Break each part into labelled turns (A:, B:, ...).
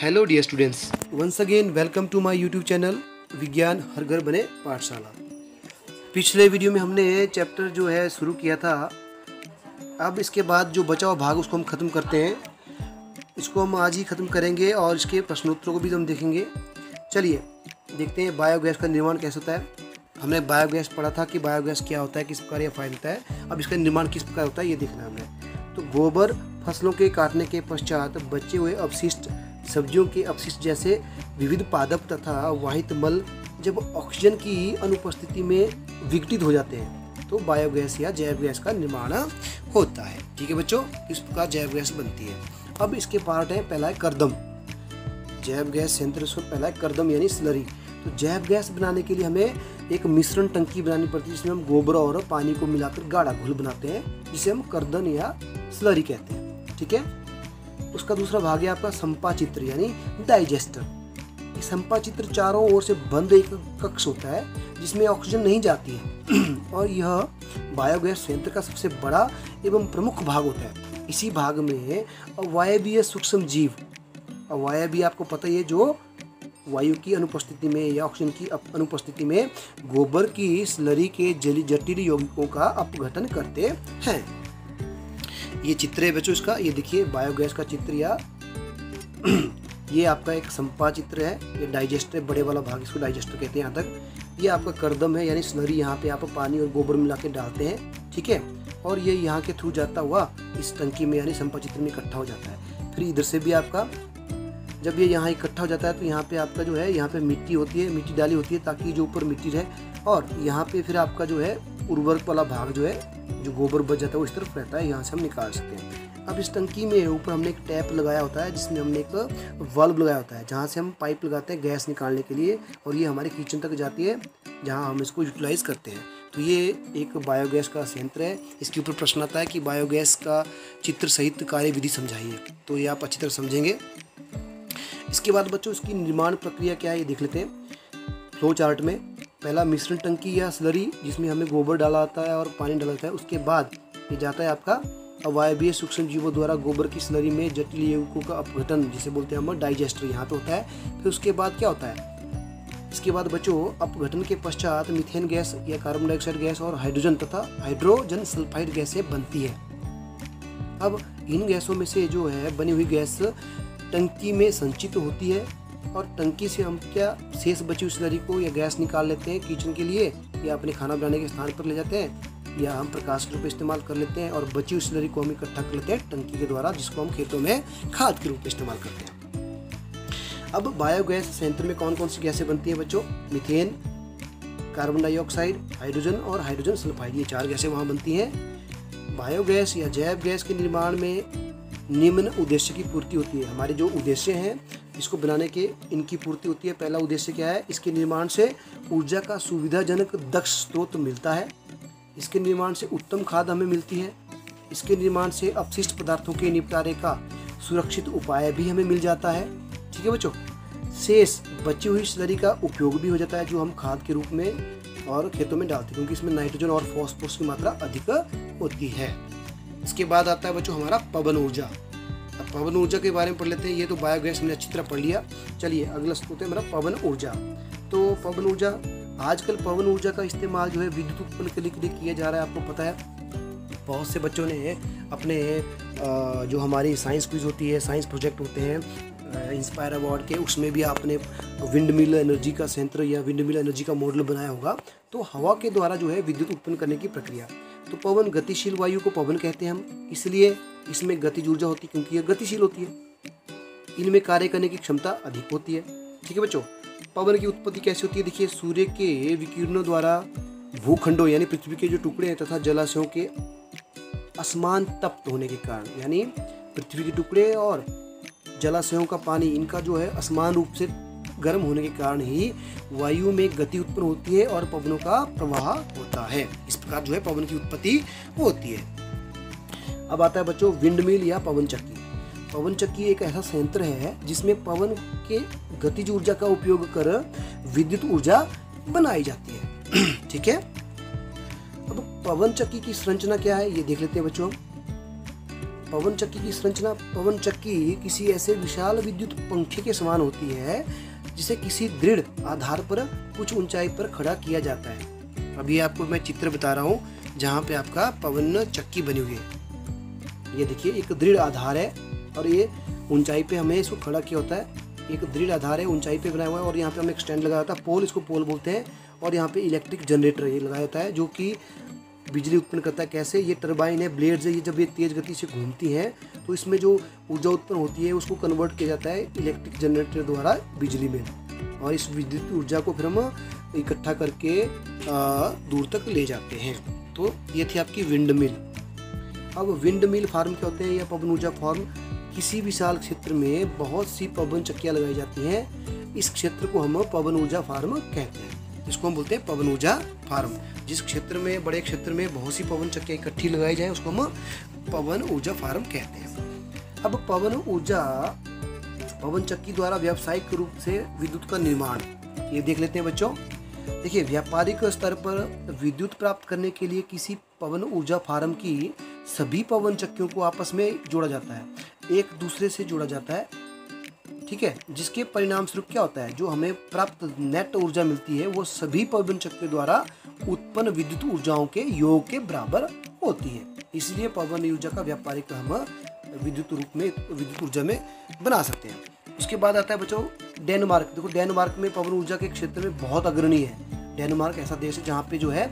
A: Hello dear students, once again welcome to my YouTube channel Vigyan Har घर बने पाठशाला। पिछले वीडियो में हमने चैप्टर जो है शुरू किया था। अब इसके बाद जो बचा हुआ भाग उसको हम ख़त्म करते हैं। इसको हम आज ही ख़त्म करेंगे और इसके प्रश्नोत्तरों को भी हम देखेंगे। चलिए देखते हैं बायोगैस का निर्माण कैसे होता है। हमने बायोगैस पढ़ा था कि बायोगैस क्या होता है, किस प्रकार यह फायदा होता है। अब इसका निर्माण किस प्रकार होता है ये देखना है हमने। तो गोबर फसलों के काटने के पश्चात बचे हुए अपशिष्ट, सब्जियों के अपशिष्ट जैसे विविध पादप तथा वाहित मल जब ऑक्सीजन की अनुपस्थिति में विघटित हो जाते हैं तो बायोगैस या जैव गैस का निर्माण होता है। ठीक है बच्चों, इस प्रकार जैव गैस बनती है। अब इसके पार्ट है, पहला है कर्दम। जैव गैस संयंत्र से पहला है कर्दम यानी स्लरी। तो जैव गैस बनाने के लिए हमें एक मिश्रण टंकी बनानी पड़ती है जिसमें हम गोबर और पानी को मिलाकर गाढ़ा घोल बनाते हैं, जिसे हम कर्दन या स्लरी कहते हैं। ठीक है। उसका दूसरा भाग है आपका संपाचित्र यानी डाइजेस्टर। ये संपाचित्र चारों ओर से बंद एक कक्ष होता है जिसमें ऑक्सीजन नहीं जाती है और यह बायोगैस संयंत्र का सबसे बड़ा एवं प्रमुख भाग होता है। इसी भाग में अवायवीय सूक्ष्म जीव, अवायवीय आपको पता ही है, जो वायु की अनुपस्थिति में या ऑक्सीजन की अनुपस्थिति में गोबर की स्लरी के जटिल यौगिकों का अपघटन करते हैं। ये चित्र है बच्चों इसका, ये देखिए बायोगैस का चित्र, या ये आपका एक संपा चित्र है। ये डाइजेस्टर है, बड़े वाला भाग, इसको डाइजेस्टर कहते हैं। यहाँ तक ये आपका कर्दम है यानी स्लरी, यहाँ पे आप पानी और गोबर मिला के डालते हैं। ठीक है। और ये यहाँ के थ्रू जाता हुआ इस टंकी में यानी संपा चित्र में इकट्ठा हो जाता है। फिर इधर से भी आपका जब ये यहाँ इकट्ठा हो जाता है तो यहाँ पे आपका जो है, यहाँ पे मिट्टी होती है, मिट्टी डाली होती है ताकि जो ऊपर मिट्टी रहे, और यहाँ पे फिर आपका जो है उर्वरक वाला भाग जो है, जो गोबर बच जाता है वो इस तरफ रहता है, यहाँ से हम निकाल सकते हैं। अब इस टंकी में ऊपर हमने एक टैप लगाया होता है जिसमें हमने एक वाल्व लगाया होता है जहाँ से हम पाइप लगाते हैं गैस निकालने के लिए, और ये हमारे किचन तक जाती है जहाँ हम इसको यूटिलाइज करते हैं। तो ये एक बायोगैस का संयंत्र है। इसके ऊपर प्रश्न आता है कि बायोगैस का चित्र सहित कार्यविधि समझाइए, तो ये आप अच्छी तरह समझेंगे। इसके बाद बच्चों इसकी निर्माण प्रक्रिया क्या है ये देख लेते हैं। फ्लो चार्ट में पहला मिश्रण टंकी या स्लरी जिसमें हमें गोबर डाला होता है और पानी डाला होता है। उसके बाद ये जाता है आपका अवायवीय सूक्ष्म जीवों द्वारा गोबर की स्लरी में जटिल यौगिकों का अपघटन, जिसे बोलते हैं हम डाइजेस्टर, यहाँ पे होता है। फिर उसके बाद क्या होता है, इसके बाद बच्चों अपघटन के पश्चात मीथेन गैस या कार्बन डाइऑक्साइड गैस और हाइड्रोजन तथा हाइड्रोजन सल्फाइड गैसें बनती है। अब इन गैसों में से जो है बनी हुई गैस टंकी में संचित होती है और टंकी से हम क्या शेष बची हुई स्लरी को या गैस निकाल लेते हैं किचन के लिए, या अपने खाना बनाने के स्थान पर ले जाते हैं, या हम प्रकाश के रूप में इस्तेमाल कर लेते हैं, और बची हुई स्लरी को हम इकट्ठा कर लेते हैं टंकी के द्वारा, जिसको हम खेतों में खाद के रूप में इस्तेमाल करते हैं। अब बायोगैस संयंत्र में कौन कौन सी गैसें बनती हैं बच्चों? मीथेन, कार्बन डाइऑक्साइड, हाइड्रोजन और हाइड्रोजन सल्फाइड, ये 4 गैसें वहाँ बनती हैं। बायोगैस या जैव गैस के निर्माण में निम्न उद्देश्य की पूर्ति होती है। हमारे जो उद्देश्य हैं इसको बनाने के, इनकी पूर्ति होती है। पहला उद्देश्य क्या है? इसके निर्माण से ऊर्जा का सुविधाजनक दक्ष स्रोत मिलता है। इसके निर्माण से उत्तम खाद हमें मिलती है। इसके निर्माण से अपशिष्ट पदार्थों के निपटारे का सुरक्षित उपाय भी हमें मिल जाता है। ठीक है बच्चों। शेष बची हुई स्लरी का उपयोग भी हो जाता है जो हम खाद के रूप में और खेतों में डालते हैं, क्योंकि इसमें नाइट्रोजन और फॉस्फोरस की मात्रा अधिक होती है। इसके बाद आता है बच्चों हमारा पवन ऊर्जा। अब पवन ऊर्जा के बारे में पढ़ लेते हैं। ये तो बायोगैस हमने अच्छी तरह पढ़ लिया। चलिए अगला स्रोत है हमारा पवन ऊर्जा। तो पवन ऊर्जा, आजकल पवन ऊर्जा का इस्तेमाल जो है विद्युत उत्पन्न करने के लिए किया जा रहा है। आपको पता है बहुत से बच्चों ने अपने जो हमारी साइंस क्विज होती है, साइंस प्रोजेक्ट होते हैं इंस्पायर अवार्ड के, उसमें भी आपने विंड मिल एनर्जी का संयंत्र या विंड मिल एनर्जी का मॉडल बनाया होगा। तो हवा के द्वारा जो है विद्युत उत्पन्न करने की प्रक्रिया। तो पवन, गतिशील वायु को पवन कहते हैं हम, इसलिए इसमें गतिज ऊर्जा होती है क्योंकि यह गतिशील होती है। इनमें कार्य करने की क्षमता अधिक होती है। ठीक है बच्चों। पवन की उत्पत्ति कैसे होती है? देखिए, सूर्य के विकिरणों द्वारा भूखंडों यानी पृथ्वी के जो टुकड़े हैं तथा जलाशयों के असमान तप्त होने के कारण, यानी पृथ्वी के टुकड़े और जलाशयों का पानी, इनका जो है असमान रूप से गर्म होने के कारण ही वायु में गति उत्पन्न होती है और पवनों का प्रवाह होता है। इस प्रकार जो है पवन की उत्पत्ति होती है। अब आता है बच्चों विंड मिल या पवन चक्की। पवन चक्की एक ऐसा संयंत्र है जिसमें पवन के गतिज ऊर्जा का उपयोग कर विद्युत ऊर्जा बनाई जाती है। ठीक है। अब पवन चक्की की संरचना क्या है ये देख लेते हैं बच्चों। पवन चक्की की संरचना, पवन चक्की किसी ऐसे विशाल विद्युत पंखे के समान होती है जिसे किसी दृढ़ आधार पर कुछ ऊंचाई पर खड़ा किया जाता है। अभी आपको मैं चित्र बता रहा हूँ जहाँ पे आपका पवन चक्की बनी हुई है। ये देखिए एक दृढ़ आधार है और ये ऊंचाई पे हमें इसको खड़ा किया होता है। एक दृढ़ आधार है, ऊंचाई पे बनाया हुआ है और यहाँ पे हमें एक स्टैंड लगाया होता है, पोल, इसको पोल बोलते हैं। और यहाँ पे इलेक्ट्रिक जनरेटर ये लगाया होता है जो कि बिजली उत्पन्न करता है। कैसे? ये टरबाइन है, ब्लेड्स है, ये जब ये तेज गति से घूमती हैं तो इसमें जो ऊर्जा उत्पन्न होती है उसको कन्वर्ट किया जाता है इलेक्ट्रिक जनरेटर द्वारा बिजली में, और इस विद्युत ऊर्जा को फिर हम इकट्ठा करके दूर तक ले जाते हैं। तो ये थी आपकी विंड मिल। अब विंड मिल फार्म क्या होते हैं? या पवन ऊर्जा फार्म किसी विशाल क्षेत्र में बहुत सी पवन चक्कियाँ लगाई जाती हैं। इस क्षेत्र को हम पवन ऊर्जा फार्म कहते हैं, इसको हम बोलते हैं पवन ऊर्जा फार्म। जिस क्षेत्र में, बड़े क्षेत्र में बहुत सी पवन चक्कियाँ इकट्ठी लगाई जाए उसको हम पवन ऊर्जा फार्म कहते हैं। अब पवन चक्की द्वारा व्यावसायिक रूप से विद्युत का निर्माण, ये देख लेते हैं बच्चों। देखिए, व्यापारिक स्तर पर विद्युत प्राप्त करने के लिए किसी पवन ऊर्जा फार्म की सभी पवन चक्कियों को आपस में जोड़ा जाता है, एक दूसरे से जोड़ा जाता है, ठीक है। जिसके परिणाम स्वरूप क्या होता है? जो हमें प्राप्त नेट ऊर्जा मिलती है वो सभी पवन चक्कियों द्वारा उत्पन्न विद्युत ऊर्जाओं के योग के बराबर होती है। इसलिए पवन ऊर्जा का व्यापारिक हम विद्युत रूप में, विद्युत ऊर्जा में बना सकते हैं। उसके बाद आता है बच्चों डेनमार्क। देखो, डेनमार्क में पवन ऊर्जा के क्षेत्र में बहुत अग्रणी है। डेनमार्क ऐसा देश है जहाँ पे जो है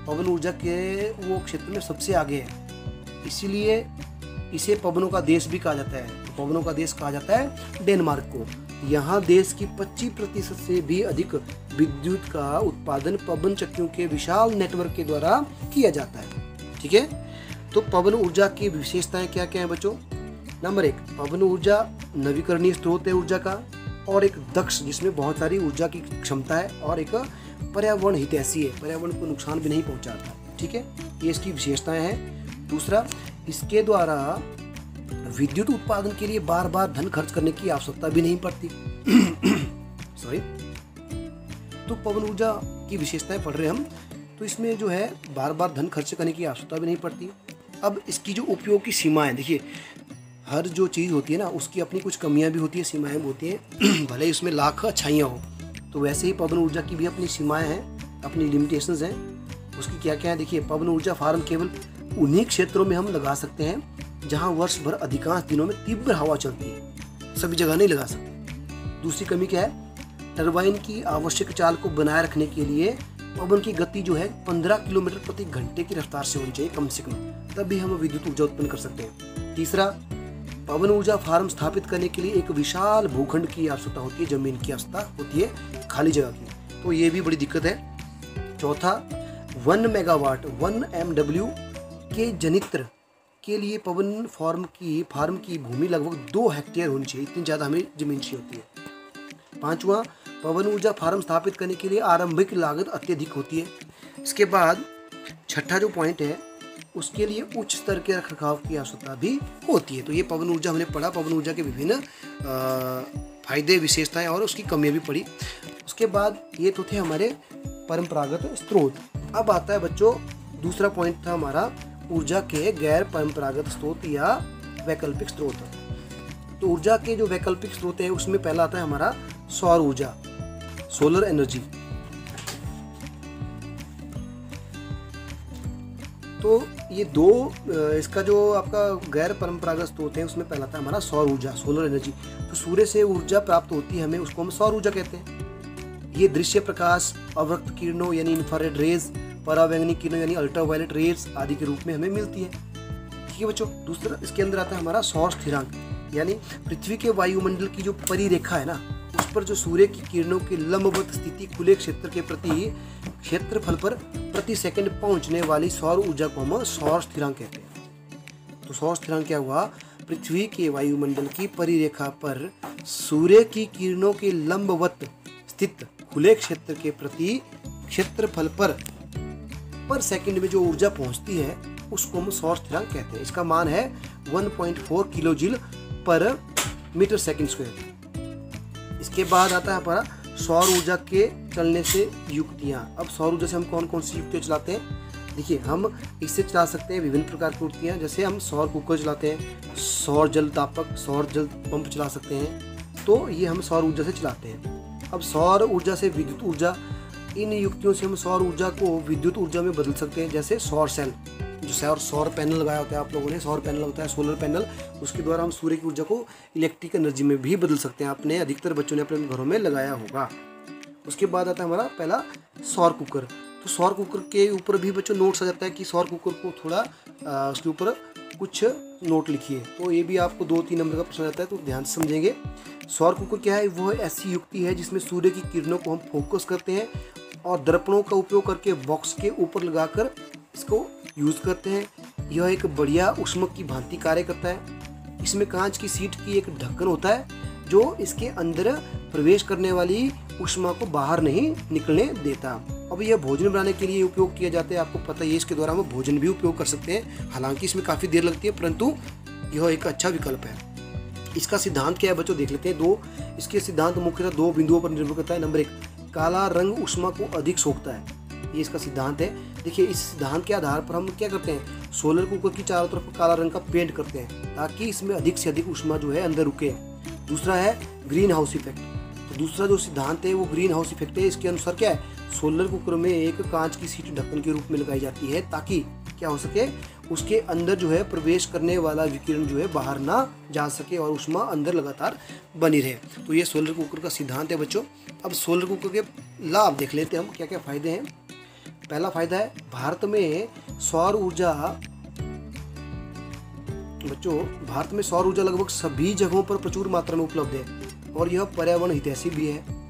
A: पवन ऊर्जा के वो क्षेत्र में सबसे आगे है, इसीलिए इसे पवनों का देश भी कहा जाता है। तो पवनों का देश कहा जाता है डेनमार्क को। यहाँ देश की 25% से भी अधिक विद्युत का उत्पादन पवन चक्कियों के विशाल नेटवर्क के द्वारा किया जाता है, ठीक है। तो पवन ऊर्जा की विशेषताएं क्या क्या है बच्चों? नंबर 1, पवन ऊर्जा नवीकरणीय स्रोत है ऊर्जा का, और एक दक्ष जिसमें बहुत सारी ऊर्जा की क्षमता है, और एक पर्यावरण हितैषी है, पर्यावरण को नुकसान भी नहीं पहुंचाता, ठीक है। ये इसकी विशेषताएं हैं। दूसरा, इसके द्वारा विद्युत उत्पादन के लिए बार बार धन खर्च करने की आवश्यकता भी नहीं पड़ती। सॉरी। तो पवन ऊर्जा की विशेषताएं पढ़ रहे हम, तो इसमें जो है बार बार धन खर्च करने की आवश्यकता भी नहीं पड़ती। अब इसकी जो उपयोग की सीमाएं, देखिए हर जो चीज़ होती है ना उसकी अपनी कुछ कमियां भी होती है, सीमाएं भी होती हैं। भले ही उसमें लाख अच्छाइयाँ हो, तो वैसे ही पवन ऊर्जा की भी अपनी सीमाएं हैं, अपनी लिमिटेशंस हैं। उसकी क्या क्या है? देखिए, पवन ऊर्जा फार्म केवल उन्हीं क्षेत्रों में हम लगा सकते हैं जहां वर्ष भर अधिकांश दिनों में तीव्र हवा चलती है, सभी जगह नहीं लगा सकते। दूसरी कमी क्या है? टरबाइन की आवश्यक चाल को बनाए रखने के लिए पवन की गति जो है 15 किलोमीटर प्रति घंटे की रफ्तार से होनी चाहिए कम से कम, तभी हम विद्युत ऊर्जा उत्पन्न कर सकते हैं। तीसरा, पवन ऊर्जा फार्म स्थापित करने के लिए एक विशाल भूखंड की आवश्यकता होती है, जमीन की आवश्यकता होती है, खाली जगह की, तो ये भी बड़ी दिक्कत है। चौथा, 1 मेगावाट 1 MW के जनित्र के लिए पवन फार्म की भूमि लगभग 2 हेक्टेयर होनी चाहिए, इतनी ज़्यादा हमें जमीन चाहिए होती है। पांचवा, पवन ऊर्जा फार्म स्थापित करने के लिए आरंभिक लागत अत्यधिक होती है। इसके बाद छठा जो पॉइंट है, उसके लिए उच्च स्तर के रखरखाव की आवश्यकता भी होती है। तो ये पवन ऊर्जा हमने पढ़ा, पवन ऊर्जा के विभिन्न फायदे, विशेषताएं और उसकी कमियां भी पढ़ी। उसके बाद ये तो थे हमारे परंपरागत स्रोत। अब आता है बच्चों दूसरा पॉइंट था हमारा, ऊर्जा के गैर परंपरागत स्रोत या वैकल्पिक स्रोत। तो ऊर्जा के जो वैकल्पिक स्रोत है उसमें पहला आता है हमारा सौर ऊर्जा, सोलर एनर्जी। तो ये दो, इसका जो आपका गैर परंपरागत स्रोत है उसमें पहला था हमारा सौर ऊर्जा, सोलर एनर्जी। तो सूर्य से ऊर्जा प्राप्त होती है हमें, उसको हम सौर ऊर्जा कहते हैं। ये दृश्य प्रकाश, अवरक्त किरणों यानी इंफ्रारेड रेज, परावैंगनिक किरणों यानी अल्ट्रावायलेट रेज आदि के रूप में हमें मिलती है, ठीक है बच्चों। दूसरा इसके अंदर आता है हमारा सौर स्थिरांक, यानी पृथ्वी के वायुमंडल की जो परिरेखा है ना, उस पर जो सूर्य की किरणों की लंबवत स्थिति खुले क्षेत्र के प्रति क्षेत्रफल पर प्रति सेकंड पहुंचने वाली सौर ऊर्जा को हम सौर स्थिरांक कहते हैं। तो सौर स्थिरांक क्या हुआ? पृथ्वी के वायुमंडल की परिरेखा पर सूर्य की किरणों के लंबवत स्थित खुले क्षेत्र के प्रति क्षेत्रफल पर सेकंड में जो ऊर्जा पहुंचती है उसको हम सौर स्थिरांक कहते हैं। इसका मान है 1.4 किलो जूल पर मीटर सेकंड स्क्वायर। इसके बाद आता है हमारा सौर ऊर्जा के चलने से युक्तियाँ। अब सौर ऊर्जा से हम कौन कौन सी युक्तियाँ चलाते हैं? देखिए हम इससे चला सकते हैं विभिन्न प्रकार की उठतियाँ, जैसे हम सौर कुकर चलाते हैं, सौर जल तापक, सौर जल पंप चला सकते हैं, तो ये हम सौर ऊर्जा से चलाते हैं। अब सौर ऊर्जा से विद्युत ऊर्जा, इन युक्तियों से हम सौर ऊर्जा को विद्युत ऊर्जा में बदल सकते हैं। जैसे सौर सेल, जो सौर पैनल लगाया होता है आप लोगों ने, सौर पैनल होता है, सोलर पैनल, उसके द्वारा हम सूर्य की ऊर्जा को इलेक्ट्रिक एनर्जी में भी बदल सकते हैं। आपने अधिकतर बच्चों ने अपने घरों में लगाया होगा। उसके बाद आता है हमारा पहला सौर कुकर। तो सौर कुकर के ऊपर भी बच्चों नोट्स आ जाता है कि सौर कुकर को थोड़ा उसके ऊपर कुछ नोट लिखिए, तो ये भी आपको 2-3 नंबर का प्रश्न आता है, तो ध्यान से समझेंगे। सौर कुकर क्या है, वह ऐसी युक्ति है जिसमें सूर्य की किरणों को हम फोकस करते हैं और दर्पणों का उपयोग करके बॉक्स के ऊपर लगाकर इसको यूज़ करते हैं। यह एक बढ़िया ऊष्मक की भांति कार्य करता है। इसमें कांच की सीट की एक ढक्कन होता है जो इसके अंदर प्रवेश करने वाली ऊष्मा को बाहर नहीं निकलने देता। अब यह भोजन बनाने के लिए उपयोग किया जाता है, आपको पता ही है, इसके द्वारा हम भोजन भी उपयोग कर सकते हैं। हालांकि इसमें काफ़ी देर लगती है, परंतु यह एक अच्छा विकल्प है। इसका सिद्धांत क्या है बच्चों, देख लेते हैं। इसके सिद्धांत मुख्यतः 2 बिंदुओं पर निर्भर करता है। नंबर 1, काला रंग ऊष्मा को अधिक सोखता है, ये इसका सिद्धांत है। देखिए इस सिद्धांत के आधार पर हम क्या करते हैं, सोलर कुकर की चारों तरफ काला रंग का पेंट करते हैं ताकि इसमें अधिक से अधिक ऊष्मा जो है अंदर रुके। दूसरा है ग्रीन हाउस इफेक्ट। तो दूसरा जो सिद्धांत है वो ग्रीन हाउस इफेक्ट है। इसके अनुसार क्या है, सोलर कुकर में एक कांच की सीट ढक्कन के रूप में लगाई जाती है ताकि क्या हो सके, उसके अंदर जो है प्रवेश करने वाला विकिरण जो है बाहर ना जा सके और ऊष्मा अंदर लगातार बनी रहे। तो ये सोलर कुकर का सिद्धांत है बच्चों। अब सोलर कुकर के लाभ देख लेते हैं हम, क्या क्या फायदे हैं। पहला फायदा है, भारत में सौर ऊर्जा, बच्चों भारत में सौर ऊर्जा लगभग सभी जगहों पर प्रचुर मात्रा में उपलब्ध है और यह पर्यावरण हितैषी भी है।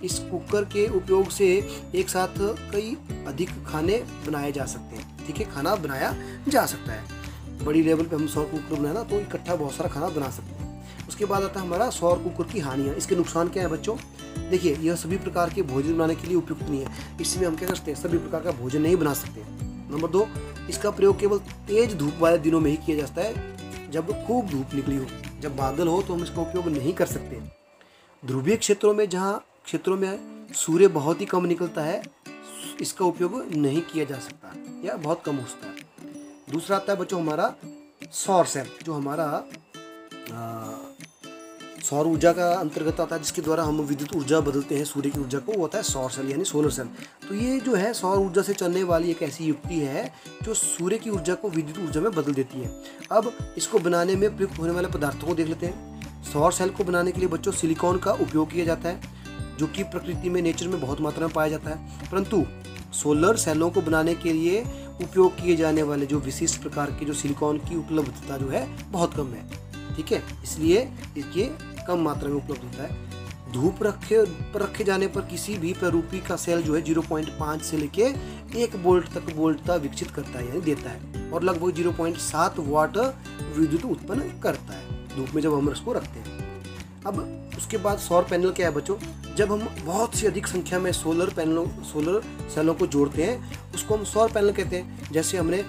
A: इस कुकर के उपयोग से एक साथ कई अधिक खाने बनाए जा सकते हैं। ठीक है, खाना बनाया जा सकता है। बड़ी लेवल पे हम सौर कुकर बनाए ना, तो इकट्ठा बहुत सारा खाना बना सकते हैं। उसके बाद आता है हमारा सौर कुकर की हानियाँ। इसके नुकसान क्या है बच्चों, देखिए यह सभी प्रकार के भोजन बनाने के लिए उपयुक्त नहीं है। इसमें हम क्या करते हैं, सभी प्रकार का भोजन नहीं बना सकते। नंबर 2, इसका प्रयोग केवल तेज धूप वाले दिनों में ही किया जाता है, जब खूब धूप निकली हो। जब बादल हो तो हम इसका उपयोग नहीं कर सकते। ध्रुवीय क्षेत्रों में, जहाँ क्षेत्रों में सूर्य बहुत ही कम निकलता है, इसका उपयोग नहीं किया जा सकता या बहुत कम होता है। दूसरा आता है बच्चों हमारा सौर सेल, जो हमारा सौर ऊर्जा का अंतर्गत आता है, जिसके द्वारा हम विद्युत ऊर्जा बदलते हैं सूर्य की ऊर्जा को, वो होता है सौर सेल यानी सोलर सेल। तो ये जो है सौर ऊर्जा से चलने वाली एक ऐसी युक्ति है जो सूर्य की ऊर्जा को विद्युत ऊर्जा में बदल देती है। अब इसको बनाने में प्रयुक्त होने वाले पदार्थों को देख लेते हैं। सौर सेल को बनाने के लिए बच्चों सिलिकॉन का उपयोग किया जाता है, जो कि प्रकृति में, नेचर में बहुत मात्रा में पाया जाता है। परंतु सोलर सेलों को बनाने के लिए उपयोग किए जाने वाले जो विशिष्ट प्रकार के जो सिलिकॉन की उपलब्धता जो है बहुत कम है। ठीक है, इसलिए ये कम मात्रा में उपलब्ध होता है। धूप रखे जाने पर किसी भी प्ररूपी का सेल जो है 0.5 से लेके 1 वोल्ट तक वोल्टता विकसित करता है यानी देता है, और लगभग 0.7 वाट विद्युत उत्पन्न करता है धूप में जब हम इसको रखते हैं। अब उसके बाद सौर पैनल क्या है बच्चों, जब हम बहुत सी अधिक संख्या में सोलर सेलों को जोड़ते हैं, उसको हम सौर पैनल कहते हैं। जैसे हमने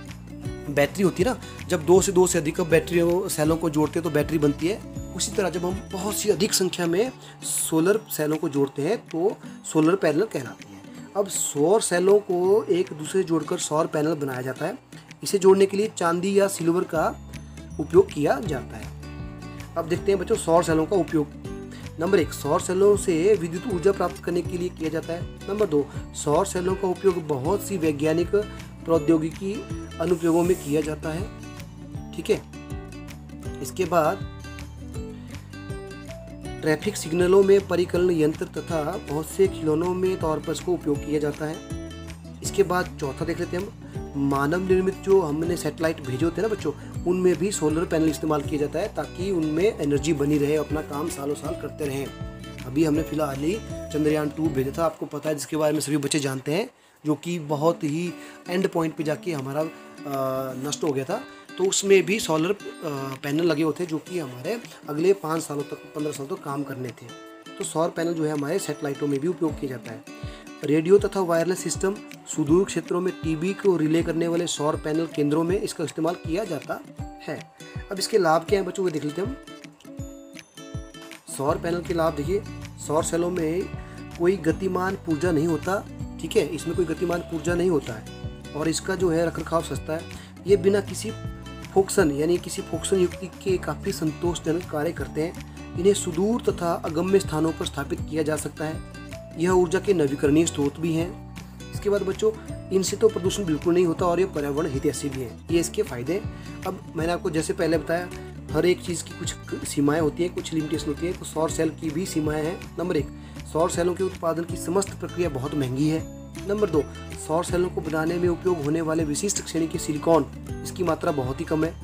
A: बैटरी होती है ना, जब 2 से अधिक बैटरी सेलों को जोड़ते हैं तो बैटरी बनती है। उसी तरह जब हम बहुत सी अधिक संख्या में सोलर सेलों को जोड़ते हैं तो सोलर पैनल कहलाती है। अब सौर सेलों को एक दूसरे जोड़कर सौर पैनल बनाया जाता है। इसे जोड़ने के लिए चांदी या सिल्वर का उपयोग किया जाता है। अब देखते हैं बच्चों सौर सेलों का उपयोग। नंबर 1, सौर सेलों से विद्युत ऊर्जा प्राप्त करने के लिए किया जाता है। नंबर 2, सौर सेलों का उपयोग बहुत सी वैज्ञानिक प्रौद्योगिकी अनुप्रयोगों में किया जाता है। ठीक है, इसके बाद ट्रैफिक सिग्नलों में परिकलन यंत्र तथा बहुत से खिलौनों में तौर पर इसको उपयोग किया जाता है। इसके बाद चौथा देख लेते हैं हम, मानव निर्मित जो हमने सैटेलाइट भेजे होते हैं ना बच्चों, उनमें भी सोलर पैनल इस्तेमाल किया जाता है ताकि उनमें एनर्जी बनी रहे, अपना काम सालों साल करते रहें। अभी हमने फिलहाल ही चंद्रयान 2 भेजा था, आपको पता है, जिसके बारे में सभी बच्चे जानते हैं, जो कि बहुत ही एंड पॉइंट पे जाके हमारा नष्ट हो गया था। तो उसमें भी सोलर पैनल लगे होते हैं जो कि हमारे अगले 5 सालों तक, 15 साल तक काम करने थे। तो सौर पैनल जो है हमारे सैटेलाइटों में भी उपयोग किया जाता है। रेडियो तथा वायरलेस सिस्टम, सुदूर क्षेत्रों में टीवी को रिले करने वाले सौर पैनल केंद्रों में इसका इस्तेमाल किया जाता है। अब इसके लाभ क्या है बच्चों, को देख लेते हैं हम। सौर पैनल के लाभ देखिए, सौर सेलों में कोई गतिमान पुर्जा नहीं होता। ठीक है, इसमें कोई गतिमान पुर्जा नहीं होता है और इसका जो है रखरखाव सस्ता है। ये बिना किसी फोक्सन यानी किसी फोक्सन युक्ति के काफ़ी संतोषजनक कार्य करते हैं। इन्हें सुदूर तथा अगम्य स्थानों पर स्थापित किया जा सकता है। यह ऊर्जा के नवीकरणीय स्रोत भी हैं। इसके बाद बच्चों, इनसे तो प्रदूषण बिल्कुल नहीं होता और ये पर्यावरण हितैषी भी है। ये इसके फायदे। अब मैंने आपको जैसे पहले बताया, हर एक चीज़ की कुछ सीमाएं होती हैं, कुछ लिमिटेशन होती है। तो सौर सेल की भी सीमाएं हैं। नंबर 1, सौर सेलों के उत्पादन की समस्त प्रक्रिया बहुत महंगी है। नंबर 2, सौर सेलों को बनाने में उपयोग होने वाले विशिष्ट श्रेणी के सिलिकॉन, इसकी मात्रा बहुत ही कम है।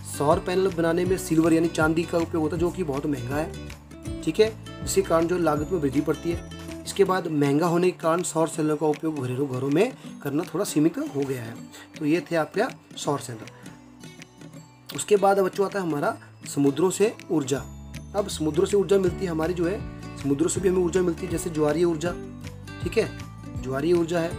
A: सौर पैनल बनाने में सिल्वर यानी चांदी का उपयोग होता है, जो कि बहुत महंगा है। ठीक है, जिसके कारण जो लागत में वृद्धि पड़ती है। इसके बाद महंगा होने के कारण सौर सेलों का उपयोग घरेलू घरों में करना थोड़ा सीमित हो गया है। तो ये थे आपका सौर सेल। उसके बाद बच्चों आता है हमारा समुद्रों से ऊर्जा। अब समुद्रों से ऊर्जा मिलती है हमारी जो है, समुद्रों से भी हमें ऊर्जा मिलती है, जैसे ज्वारीय ऊर्जा। ठीक है, ज्वारीय ऊर्जा है,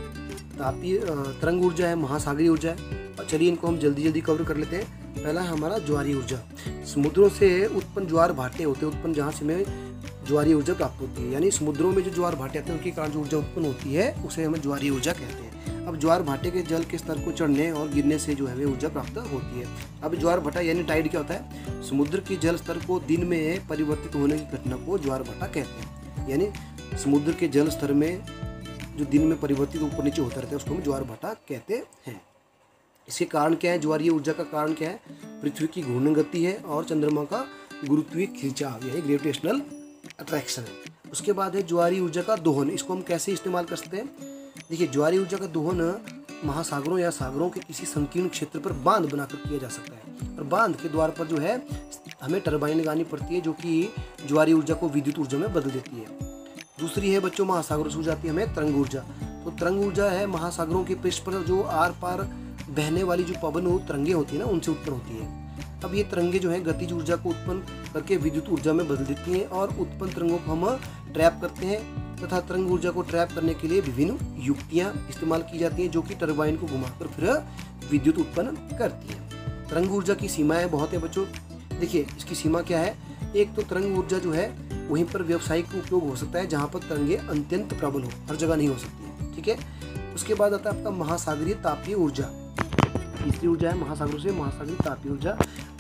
A: तापीय तरंग ऊर्जा है, महासागरीय ऊर्जा है। और चलिए इनको हम जल्दी जल्दी कवर कर लेते हैं। पहला है हमारा ज्वारीय ऊर्जा। समुद्रों से उत्पन्न ज्वार भाटे होते हैं उत्पन्न, जहाँ से हमें ज्वारीय ऊर्जा प्राप्त होती है। यानी समुद्रों में जो ज्वार भाटे आते हैं उनके कारण जो ऊर्जा उत्पन्न होती है उसे हमें ज्वारीय ऊर्जा कहते हैं। अब ज्वार भाटे के जल के स्तर को चढ़ने और गिरने से जो है हमें ऊर्जा प्राप्त होती है। अब ज्वार भाटा यानी टाइड क्या होता है? समुद्र के जल स्तर को दिन में परिवर्तित होने की घटना को ज्वार भाटा कहते हैं। यानी समुद्र के जल स्तर में जो दिन में परिवर्तित ऊपर नीचे होता रहता है उसको हम ज्वार भाटा कहते हैं। इसके कारण क्या है? ज्वारीय ऊर्जा का कारण क्या है? पृथ्वी की घूर्णन गति है और चंद्रमा का गुरुत्वीय खिंचाव यानी ग्रेविटेशनल अट्रैक्शन है। उसके बाद है ज्वारीय ऊर्जा का दोहन। इसको हम कैसे इस्तेमाल कर सकते हैं? देखिए, ज्वारीय ऊर्जा का दोहन महासागरों या सागरों के किसी संकीर्ण क्षेत्र पर बांध बनाकर किया जा सकता है। और बांध के द्वार पर जो है हमें टरबाइन लगानी पड़ती है, जो कि ज्वारीय ऊर्जा को विद्युत ऊर्जा में बदल देती है। दूसरी है बच्चों, महासागरों से हो जाती है हमें तरंग ऊर्जा। तो तरंग ऊर्जा है महासागरों के पृष्ठ पर जो आर पार बहने वाली जो पवन तरंगे होती है ना, उनसे उत्पन्न होती है। अब ये तरंगे जो है गतिज ऊर्जा को उत्पन्न करके विद्युत ऊर्जा में बदल देती हैं और उत्पन्न तरंगों को हम ट्रैप करते हैं तथा तरंग ऊर्जा को ट्रैप करने के लिए विभिन्न युक्तियां इस्तेमाल की जाती हैं, जो कि टरबाइन को घुमाकर फिर विद्युत उत्पन्न करती है। तरंग ऊर्जा की सीमाएं बहुत है बच्चों। देखिए, इसकी सीमा क्या है? एक तो तरंग ऊर्जा जो है वहीं पर व्यावसायिक उपयोग हो सकता है जहाँ पर तरंगे अत्यंत प्रबल हो, हर जगह नहीं हो सकती है। ठीक है, उसके बाद आता है आपका महासागरीय तापीय ऊर्जा। तीसरी ऊर्जा है महासागरों से महासागरीय तापीय ऊर्जा।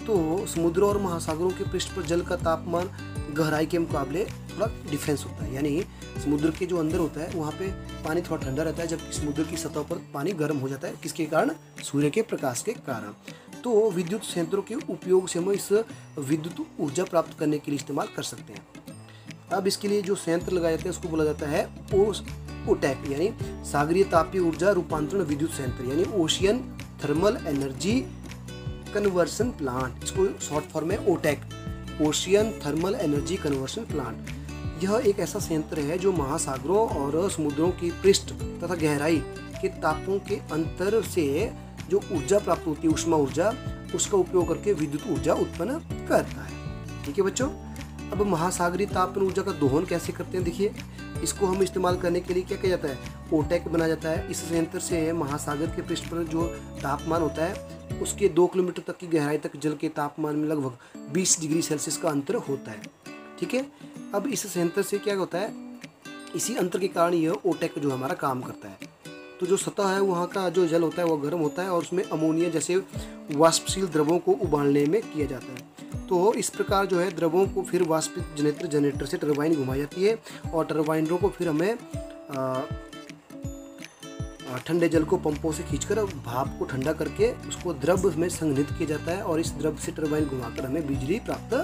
A: तो समुद्रों और महासागरों के पृष्ठ पर जल का तापमान गहराई के मुकाबले थोड़ा डिफरेंस होता है। यानी समुद्र के जो अंदर होता है वहाँ पे पानी थोड़ा ठंडा रहता है, जबकि समुद्र की सतह पर पानी गर्म हो जाता है। किसके कारण? सूर्य के प्रकाश के कारण। तो विद्युत संयंत्रों के उपयोग से हम इस विद्युत ऊर्जा प्राप्त करने के लिए इस्तेमाल कर सकते हैं। अब इसके लिए जो संयंत्र लगाए जाते हैं उसको बोला जाता है ओटैक, यानी सागरीय तापीय ऊर्जा रूपांतरण विद्युत संयंत्र, यानी ocean thermal energy conversion plant. इसको शॉर्ट फॉर्म में OTEC, ocean thermal energy conversion plant. यह एक ऐसा संयंत्र है जो महासागरों और समुद्रों की पृष्ठ तथा गहराई के तापों के अंतर से जो ऊर्जा प्राप्त होती है, ऊष्मा ऊर्जा, उसका उपयोग करके विद्युत ऊर्जा उत्पन्न करता है। ठीक है बच्चों, अब महासागरीय तापन ऊर्जा का दोहन कैसे करते हैं? देखिए, इसको हम इस्तेमाल करने के लिए क्या किया जाता है? ओटैक बनाया जाता है। इस संयंत्र से महासागर के पृष्ठ पर जो तापमान होता है उसके 2 किलोमीटर तक की गहराई तक जल के तापमान में लगभग 20 डिग्री सेल्सियस का अंतर होता है। ठीक है, अब इस संयंत्र से क्या होता है? इसी अंतर के कारण यह ओटैक जो हमारा काम करता है। तो जो सतह है वहाँ का जो जल होता है वो गर्म होता है और उसमें अमोनिया जैसे वाष्पशील द्रवों को उबालने में किया जाता है। तो इस प्रकार जो है द्रवों को फिर वाष्पित जनरेटर से टरबाइन घुमाई जाती है और टरबाइनों को फिर हमें ठंडे जल को पंपों से खींचकर भाप को ठंडा करके उसको द्रव में संघनित किया जाता है और इस द्रव से टरबाइन घुमाकर हमें बिजली प्राप्त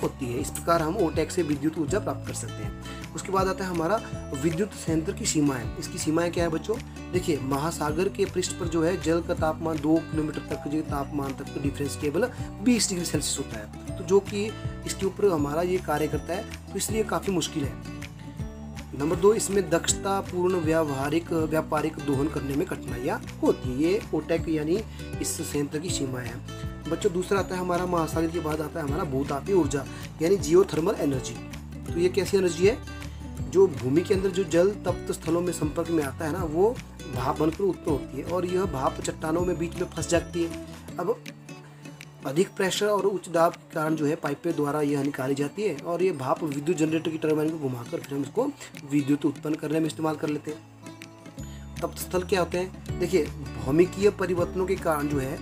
A: होती है। इस प्रकार हम ओटैक से विद्युत ऊर्जा प्राप्त कर सकते हैं। उसके बाद आता है हमारा विद्युत संयंत्र की सीमाएं। इसकी सीमाएं क्या है बच्चों? देखिए, महासागर के पृष्ठ पर जो है जल का तापमान 2 किलोमीटर तक जो तापमान तक का डिफरेंस केवल 20 डिग्री सेल्सियस होता है, तो जो कि इसके ऊपर हमारा ये कार्य करता है, तो इसलिए काफ़ी मुश्किल है। नंबर 2, इसमें दक्षतापूर्ण व्यापारिक दोहन करने में कठिनाइयाँ होती है। ये ओटैक यानी इस संयंत्र की सीमाएं हैं बच्चों। दूसरा आता है हमारा महासागर के बाद आता है हमारा भूतापीय ऊर्जा यानी जियोथर्मल एनर्जी। तो ये कैसी एनर्जी है? जो भूमि के अंदर जो जल तप्त स्थलों में संपर्क में आता है ना, वो भाप बनकर उत्पन्न होती है और यह भाप चट्टानों में बीच में फंस जाती है। अब अधिक प्रेशर और उच्च दाब के कारण जो है पाइपें द्वारा यह निकाली जाती है और ये भाप विद्युत जनरेटर की टरबाइन को घुमाकर फिर हम इसको विद्युत उत्पन्न करने में इस्तेमाल कर लेते हैं। तप्त स्थल क्या होते हैं? देखिए, भौमिकीय परिवर्तनों के कारण जो है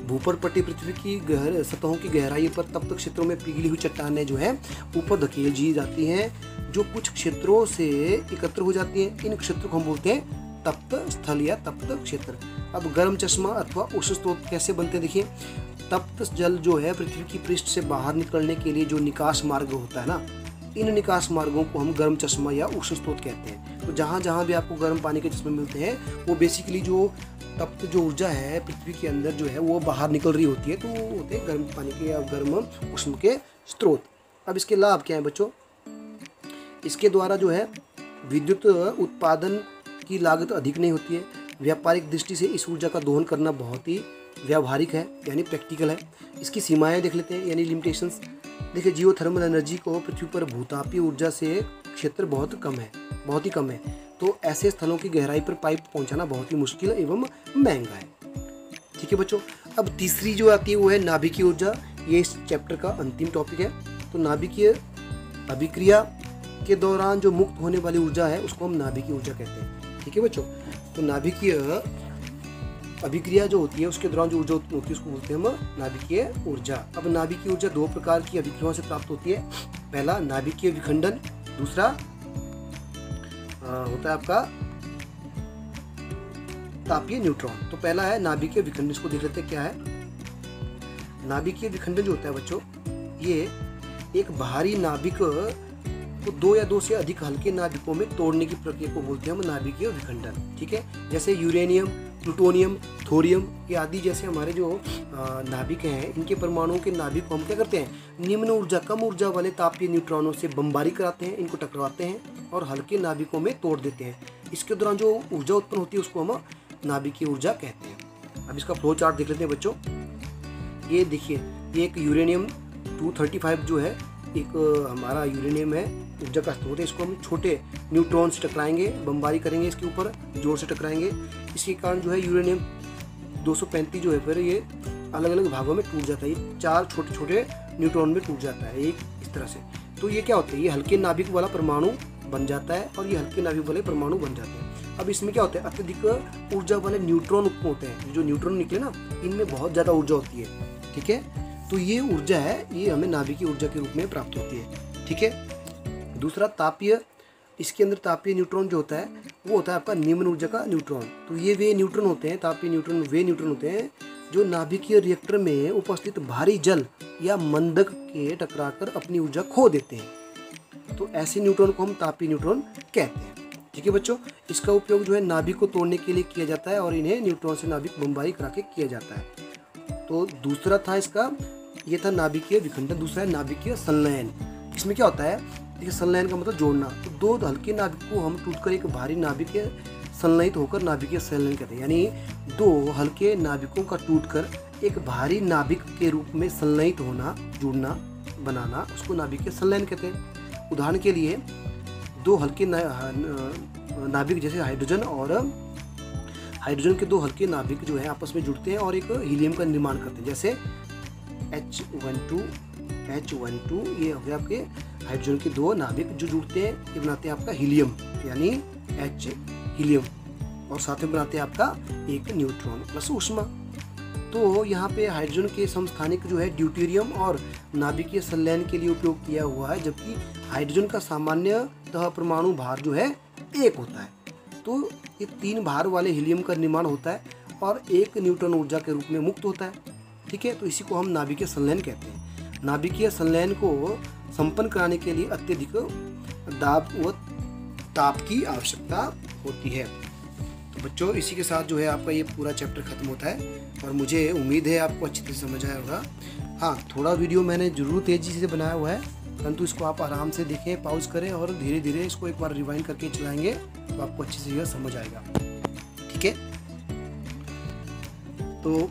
A: भूपरपट्टी पृथ्वी की सतहों की गहराई पर तप्त क्षेत्रों में पिघली हुई चट्टानें जो है ऊपर धकेल दी जाती हैं, जो कुछ क्षेत्रों से एकत्र हो जाती हैं। इन क्षेत्रों को हम बोलते हैं तप्त स्थल या तप्त क्षेत्र। अब गर्म चश्मा अथवा उष्ण स्रोत कैसे बनते हैं? देखिए, तप्त जल जो है पृथ्वी की पृष्ठ से बाहर निकलने के लिए जो निकास मार्ग होता है ना, इन निकास मार्गों को हम गर्म चश्मा या उष्ण स्रोत कहते हैं। तो जहाँ जहाँ भी आपको गर्म पानी के चश्मे मिलते हैं, वो बेसिकली जो तप्त जो ऊर्जा है पृथ्वी के अंदर जो है वो बाहर निकल रही होती है, तो वो होते हैं गर्म पानी के या गर्म उष्ण के स्रोत। अब इसके लाभ क्या है बच्चों? इसके द्वारा जो है विद्युत उत्पादन की लागत अधिक नहीं होती है। व्यापारिक दृष्टि से इस ऊर्जा का दोहन करना बहुत ही व्यावहारिक है, यानी प्रैक्टिकल है। इसकी सीमाएं देख लेते हैं, यानी लिमिटेशंस। देखिए, जियोथर्मल एनर्जी को पृथ्वी पर भूतापीय ऊर्जा से क्षेत्र बहुत ही कम है, तो ऐसे स्थलों की गहराई पर पाइप पहुंचाना बहुत ही मुश्किल एवं महंगा है। ठीक है बच्चों, अब तीसरी जो आती है वो है नाभिकीय ऊर्जा। ये इस चैप्टर का अंतिम टॉपिक है। तो नाभिकीय अभिक्रिया के दौरान जो मुक्त होने वाली ऊर्जा है उसको हम नाभिकीय ऊर्जा कहते हैं। ठीक है बच्चों, तो नाभिकीय अभिक्रिया जो होती है उसके दौरान जो ऊर्जा होती है उसको बोलते हैं हम नाभिकीय ऊर्जा। अब नाभिकीय ऊर्जा दो प्रकार की अभिक्रियाओं से प्राप्त होती है। पहला नाभिकीय विखंडन, दूसरा होता है आपका तापीय न्यूट्रॉन। तो पहला है नाभिकीय विखंडन, इसको देख लेते हैं क्या है। नाभिकीय विखंडन जो होता है बच्चों, ये एक भारी नाभिक को दो या दो से अधिक हल्के नाभिकों में तोड़ने की प्रक्रिया को बोलते हैं हम नाभिकीय विखंडन। ठीक है, जैसे यूरेनियम, प्लूटोनियम, थोरियम ये आदि जैसे हमारे जो नाभिक हैं, इनके परमाणुओं के नाभिक को हम क्या करते हैं? निम्न ऊर्जा, कम ऊर्जा वाले तापीय न्यूट्रॉनों से बमबारी कराते हैं, इनको टकराते हैं और हल्के नाभिकों में तोड़ देते हैं। इसके दौरान जो ऊर्जा उत्पन्न होती है उसको हम नाभिकीय ऊर्जा कहते हैं। अब इसका फ्लो चार्ट देख लेते हैं बच्चों। ये देखिए, ये एक यूरेनियम 235 जो है एक हमारा यूरेनियम है, ऊर्जा का स्रोत है। इसको हम छोटे न्यूट्रॉन से टकराएंगे, बमबारी करेंगे, इसके ऊपर जोर से टकराएंगे। इसके कारण जो है यूरेनियम 235 जो है फिर ये अलग अलग भागों में टूट जाता है। ये 4 छोटे छोटे न्यूट्रॉन में टूट जाता है एक इस तरह से। तो ये क्या होता है? ये हल्के नाभिक वाला परमाणु बन जाता है और ये हल्के नाभिक वाले परमाणु बन जाते हैं। अब इसमें क्या होता है? अत्यधिक ऊर्जा वाले न्यूट्रॉन उत्पन्न होते हैं। जो न्यूट्रॉन निकले ना, इनमें बहुत ज़्यादा ऊर्जा होती है। ठीक है, तो ये ऊर्जा है, ये हमें नाभिकीय ऊर्जा के रूप में प्राप्त होती है। ठीक है, दूसरा तापीय, इसके अंदर तापीय न्यूट्रॉन जो होता है वो होता है आपका निम्न ऊर्जा का न्यूट्रॉन। तो ये वे न्यूट्रॉन होते हैं, तापीय न्यूट्रॉन वे न्यूट्रॉन होते हैं जो नाभिकीय रिएक्टर में उपस्थित भारी जल या मंदक के टकराकर अपनी ऊर्जा खो देते हैं। तो ऐसे न्यूट्रॉन को हम तापीय न्यूट्रॉन कहते हैं। ठीक है बच्चों, इसका उपयोग जो है नाभिक को तोड़ने के लिए किया जाता है और इन्हें न्यूट्रॉन से नाभिक बमबारी करा के किया जाता है। तो दूसरा था इसका, ये था नाभिकीय विखंडन। दूसरा है नाभिकीय संलयन। इसमें क्या होता है? देखिए, संलयन का मतलब जोड़ना। तो दो हल्के नाभिक को हम टूटकर एक भारी नाभिकीय संलयित होकर नाभिकीय संलयन कहते हैं। यानी दो हल्के नाभिकों का टूटकर एक भारी नाभिक के रूप में संलयित होना, जुड़ना, बनाना, उसको नाभिकीय संलयन कहते हैं। उदाहरण के लिए दो हल्के नाभिक जैसे हाइड्रोजन और हाइड्रोजन के दो हल्के नाभिक जो है आपस में जुड़ते हैं और एक हीलियम का निर्माण करते हैं। जैसे H12 ये हो गया आपके हाइड्रोजन के दो नाभिक जो जुड़ते हैं, ये बनाते हैं आपका हीलियम, यानी H हीलियम, और साथ में बनाते हैं आपका एक न्यूट्रॉन प्लस ऊष्मा। तो यहाँ पे हाइड्रोजन के समस्थानिक जो है ड्यूटेरियम और नाभिकीय संलयन के लिए उपयोग किया हुआ है, जबकि हाइड्रोजन का सामान्यतः परमाणु भार जो है 1 होता है। तो ये 3 भार वाले हीलियम का निर्माण होता है और 1 न्यूट्रॉन ऊर्जा के रूप में मुक्त होता है। ठीक है, तो इसी को हम नाभिकीय संलयन कहते हैं। नाभिकीय संलयन को संपन्न कराने के लिए अत्यधिक दाब व ताप की आवश्यकता होती है। तो बच्चों, इसी के साथ जो है आपका ये पूरा चैप्टर खत्म होता है और मुझे उम्मीद है आपको अच्छी तरह समझ आया होगा। हाँ, थोड़ा वीडियो मैंने जरूर तेज़ी से बनाया हुआ है, परंतु इसको आप आराम से देखें, पॉज करें और धीरे धीरे इसको एक बार रिवाइंड करके चलाएंगे तो आपको अच्छी से यह समझ आएगा। ठीक है, तो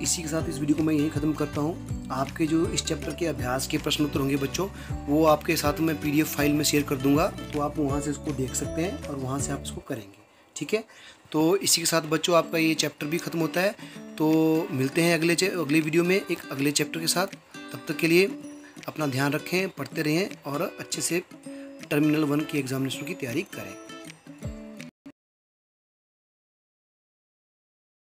A: इसी के साथ इस वीडियो को मैं यहीं ख़त्म करता हूँ। आपके जो इस चैप्टर के अभ्यास के प्रश्न उत्तर होंगे बच्चों, वो आपके साथ मैं PDF फाइल में शेयर कर दूंगा, तो आप वहाँ से इसको देख सकते हैं और वहाँ से आप इसको करेंगे। ठीक है, तो इसी के साथ बच्चों आपका ये चैप्टर भी ख़त्म होता है। तो मिलते हैं अगले वीडियो में एक अगले चैप्टर के साथ। तब तक के लिए अपना ध्यान रखें, पढ़ते रहें और अच्छे से टर्मिनल 1 की एग्जामिनेशन की तैयारी करें।